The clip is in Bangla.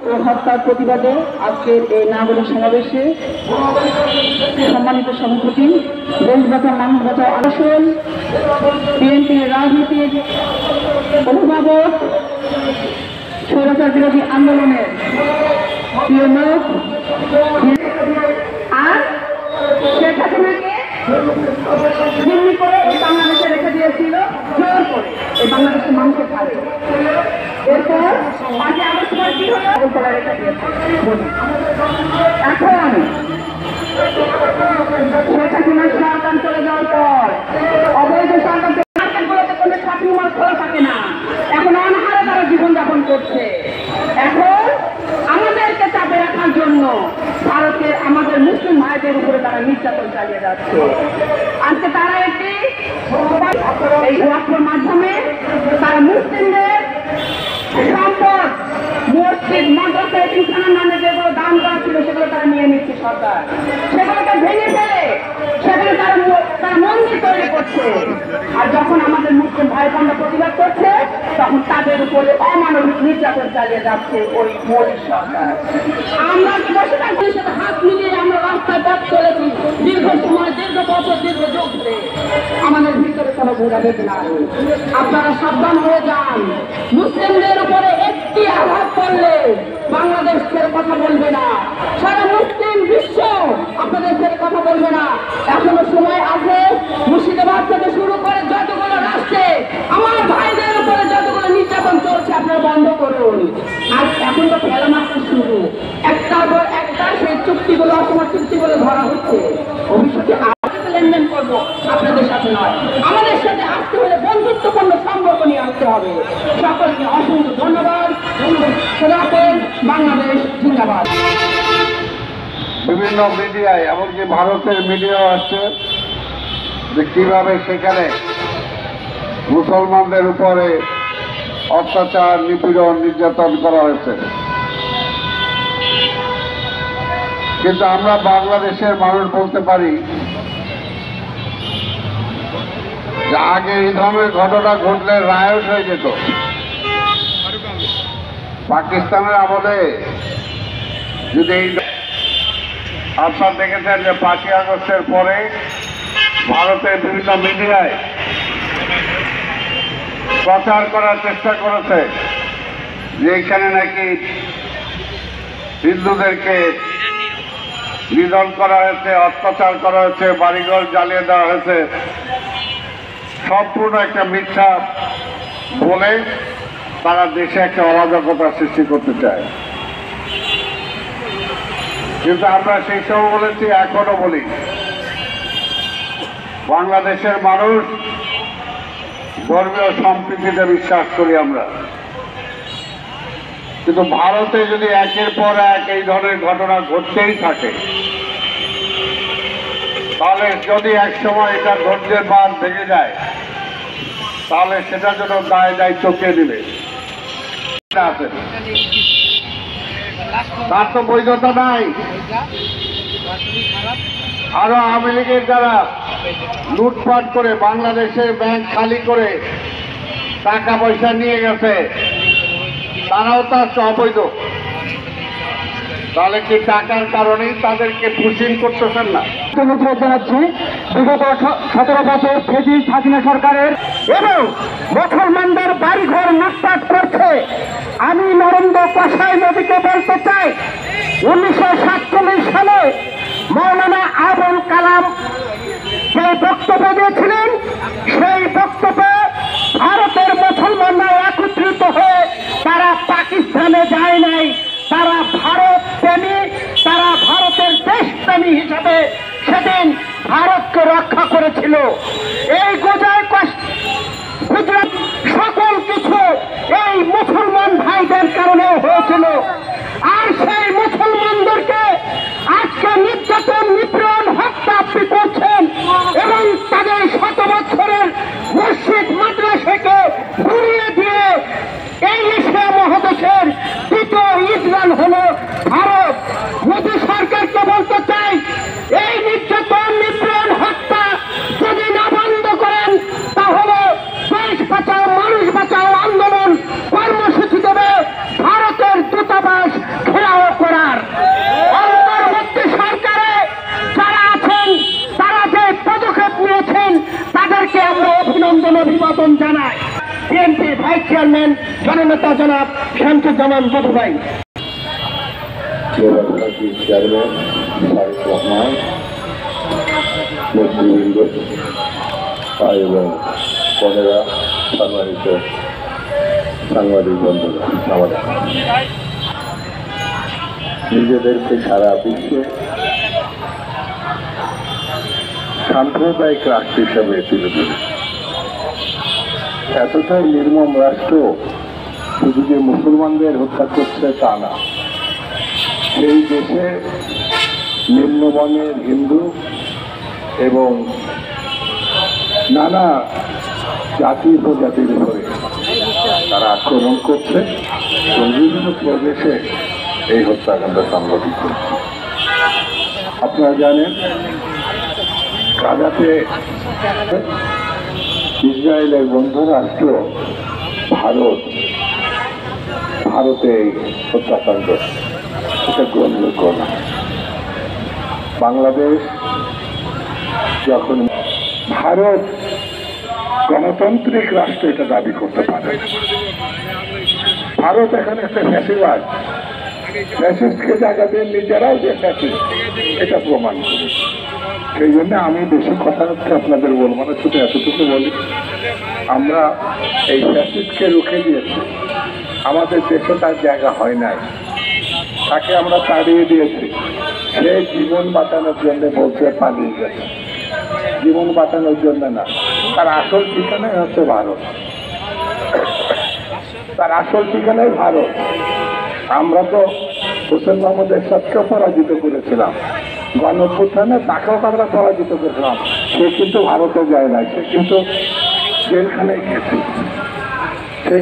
ও হত্যার প্রতিবাদে আজকের এই নাগরিক সমাবেশে সম্মানিত সভাপতি, দেশ বাঁচাও মানুষ বাঁচাও আসল বিএনপির রাজনীতির অভিভাবক, স্বৈরাচার বিরোধী আন্দোলনের প্রিয় লোক, আর শেখ হাসিনাকে জিম্মি করে এই বাংলাদেশে রেখে দিয়েছিল জোর করে এই বাংলাদেশের মানুষের হাতে। এরপর 5 আগস্ট কি হলো রেখে দিয়েছে। এখন শেখ হাসিনার সরকার চলে যাওয়ার পর অবৈধ সরকারগুলোতে কোনো শপিং মল খোলা থাকে না, এখন অনাহারে তারা জীবনযাপন করছে। এখন আমাদেরকে চাপে রাখার জন্য ভারতের আমাদের মুসলিম ভাইদের উপরে তারা নির্যাতন চালিয়ে যাচ্ছে। আজকে তারা একটি এই ওয়াক্ফের মাধ্যমে তারা মুসলিমদের সম্পদ, মসজিদ, মাদ্রাসা, এতিমখানার নামে যেগুলো দান করা ছিল সেগুলো তারা নিয়ে নিচ্ছে সরকার, সেগুলোকে ভেঙে ফেলে সেখানে তারা মন্দির তৈরি করছে। আর যখন আমাদের মুসলিম ভাই বোনরা প্রতিবাদ করছে তখন তাদের উপরে অমানবিক নির্যাতন চালিয়ে যাচ্ছে ওই মোদী সরকার। আমরা বসে থাকি সাথে হাত মিলিয়ে আমরা রাস্তায় পথ চলেছি দীর্ঘ সময়, দীর্ঘ বছর, দীর্ঘ যুগ ধরে। আমাদের ভিতরে কোনো ভোগাভেদ নাই। আপনারা সাবধান হয়ে যান। মুসলিমদের উপরে একটি আঘাত করলে বাংলাদেশ ছেড়ে কথা বলবে না, সারা মুসলিম বিশ্ব আপনাদের ছেড়ে কথা বলবে না। এখনো সময় আছে। মুর্শিদাবাদ থেকে শুরু করে যতগুলো রাষ্ট্রে আমার ভাইদের উপরে যতগুলো নির্যাতন চলছে আপনারা বন্ধ করুন। আর এখন তো খেলা মাত্র শুরু, একটার পর একটা সেই চুক্তিগুলো অসমার চুক্তিগুলো ধরা হচ্ছে। ভবিষ্যতে লেনদেন করবো আপনাদের সাথে নয়, আমাদের সাথে আসতে হলে বন্ধুত্বপূর্ণ সম্পর্ক নিয়ে আসতে হবে। সকলকে অসংখ্য ধন্যবাদ। বাংলাদেশ জিন্দাবাদ। বিভিন্ন মিডিয়ায়, এমনকি ভারতের মিডিয়াও আসছে যে কিভাবে সেখানে মুসলমানদের উপরে অত্যাচার, নিপীড়ন, নির্যাতন করা হয়েছে। কিন্তু আমরা বাংলাদেশের মানুষ বলতে পারি যে আগে এই ধরনের ঘটনা ঘটলে রায়ট হয়ে যেত। পাকিস্তানের আমলে যদি আপনারা দেখেছেন যে 5 আগস্টের পরে ভারতের বিভিন্ন মিডিয়ায় প্রচার করার চেষ্টা করেছে যে এখানে নাকি হিন্দুদেরকে নিধন করা হয়েছে, অত্যাচার করা হয়েছে, বাড়িঘর জ্বালিয়ে দেওয়া হয়েছে। সম্পূর্ণ একটা মিথ্যা বলে তারা দেশে একটা অরাজকতা সৃষ্টি করতে চায়। কিন্তু আমরা সেই সময় বলেছি, এখনো বলি, বাংলাদেশের মানুষ ধর্মীয় সম্প্রীতিতে বিশ্বাস করি আমরা। কিন্তু ভারতে যদি একের পর এক এই ধরনের ঘটনা ঘটতেই থাকে, তাহলে যদি এক সময় এটা ধৈর্যের বাঁধ ভেঙে যায়, তাহলে সেটা যেন দায় দায়িত্ব কে দিবে? তার তো বৈধতা নাই। আরো আওয়ামী লীগের যারা লুটপাট করে বাংলাদেশের ব্যাংক খালি করে টাকা পয়সা নিয়ে গেছে, তারাও তার অবৈধ। তাহলে কি টাকার কারণেই তাদেরকে পুশিং করতেছেন না? জানাচ্ছি বিগত 17 বছর ফেসিস্ট হাসিনা সরকারের এবং মুসলমানদের বাড়িঘর লুটপাট করছে। আমি নরেন্দ্র কসাই নদীকে বলতে চাই, 1947 সালে মৌলানা আবুল কালাম যে বক্তব্য দিয়েছিলেন, সেই বক্তব্যে ভারতের মুসলমানরা একত্রিত হয়ে তারা পাকিস্তানে যায় নাই, তারা ভারত প্রেমী, তারা ভারতের দেশপ্রেমী হিসাবে সেদিন ভারতকে রক্ষা করেছিল। এই গুজরাট সকল কিছু এই মুসলমান ভাইদের কারণে হয়েছিল। আর সেই মুসলমানদেরকে আজকে নির্যাতন, নিপীড়ন, হত্যা আপনি করছেন এবং তাদের 100 বছরের মসজিদ, মাদ্রাসাকে ঘুরিয়ে দিয়ে এই এশিয়া মহাদেশের দ্বিতীয় ইসরায়েল হলো ভারত। মোদী সরকারকে বলতে চাই, এই নির্যাতন, নিপীড়ন, হত্যা যদি না বন্ধ করেন, তাহলে দেশ বাঁচাও মানুষ বাঁচাও আন্দোলন কর্মসূচি দেবে ভারতের দূতাবাস ভাইস চেয়ারম্যান জননেতা জনাব শামসুজ্জামান বাবু ভাই। চেয়ারম্যান শারিক রহমান, নেতৃবৃন্দ এবং পনেরা সম্মানিত সাংবাদিক বন্ধুরা, আমাদের নিজেদেরকে সারা বিশ্বে সাম্প্রদায়িক রাষ্ট্র হিসাবে তুলে ধরে এতটাই নির্মম রাষ্ট্র শুধু যে মুসলমানদের হত্যা করছে তা না, সেই দেশে নিম্নবর্ণের হিন্দু এবং নানা জাতি উপজাতির উপরে তারা আক্রমণ করছে এবং বিভিন্ন প্রদেশে এই হত্যাকাণ্ড সংঘটিত করছে। আপনারা জানেন গাজাতে ইসরায়েলের বন্ধু রাষ্ট্র ভারতে এই হত্যাকাণ্ড এটা গ্রহণযোগ্য না। বাংলাদেশ যখন ভারত গণতান্ত্রিক রাষ্ট্র এটা দাবি করতে পারে, ভারত এখন একটা ফ্যাসিবাদ, ফ্যাসিস্টকে জায়গা দিয়ে নিজেরাও যে ফ্যাসিস্ট এটা প্রমাণ করে। সেই জন্য আমি বেশি কথা হচ্ছে আপনাদের বলবো না, শুধু এতটুকু বলি, আমরা এই ফ্যাসিস্টকে রুখে দিয়েছি, আমাদের দেশে তার জায়গা হয় নাই, তাকে আমরা তাড়িয়ে দিয়েছি। সে জীবন বাঁচানোর জন্য বলছে পালিয়ে গেছে, জীবন বাঁচানোর জন্য না, তার আসল ঠিকানাই হচ্ছে ভারত, তার আসল ঠিকানাই ভারত। আমরা তো হোসেন মোহাম্মদ এরশাদকেও পরাজিত করেছিলাম, গণঅভ্যুত্থানে তাকেও আমরা পরাজিত করেছিলাম, সে কিন্তু ভারতে যায় না, সে কিন্তু জেলখানায় গেছে। সেই